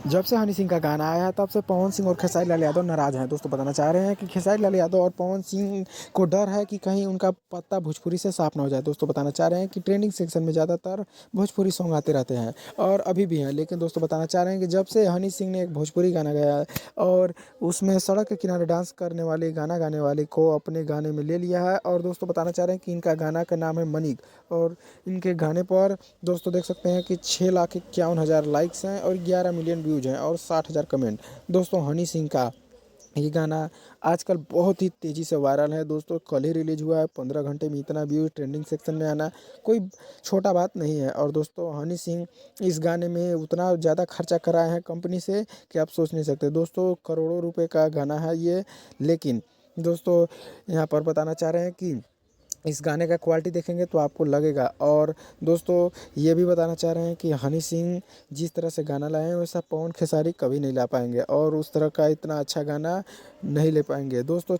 जब से हनी सिंह का गाना आया है तब से पवन सिंह और खेसारी लाल यादव नाराज़ हैं। दोस्तों बताना चाह रहे हैं कि खेसारी लाल यादव और पवन सिंह को डर है कि कहीं उनका पत्ता भोजपुरी से साफ ना हो जाए। दोस्तों बताना चाह रहे हैं कि ट्रेंडिंग सेक्शन में ज़्यादातर भोजपुरी सॉन्ग आते रहते हैं और अभी भी हैं, लेकिन दोस्तों बताना चाह रहे हैं कि जब से हनी सिंह ने एक भोजपुरी गाना गाया है और उसमें सड़क के किनारे डांस करने वाले गाना गाने वाले को अपने गाने में ले लिया है। और दोस्तों बताना चाह रहे हैं कि इनका गाना का नाम है मनिक और इनके गाने पर दोस्तों देख सकते हैं कि 6,51,000 लाइक्स हैं और 11 मिलियन व्यूज हैं और 60,000 कमेंट। दोस्तों हनी सिंह का ये गाना आजकल बहुत ही तेज़ी से वायरल है। दोस्तों कल ही रिलीज हुआ है, 15 घंटे में इतना व्यूज ट्रेंडिंग सेक्शन में आना कोई छोटा बात नहीं है। और दोस्तों हनी सिंह इस गाने में उतना ज़्यादा खर्चा कराए हैं कंपनी से कि आप सोच नहीं सकते। दोस्तों करोड़ों रुपए का गाना है ये, लेकिन दोस्तों यहाँ पर बताना चाह रहे हैं कि इस गाने का क्वालिटी देखेंगे तो आपको लगेगा। और दोस्तों ये भी बताना चाह रहे हैं कि हनी सिंह जिस तरह से गाना लाए हैं वैसा पवन खेसारी कभी नहीं ला पाएंगे और उस तरह का इतना अच्छा गाना नहीं ले पाएंगे। दोस्तों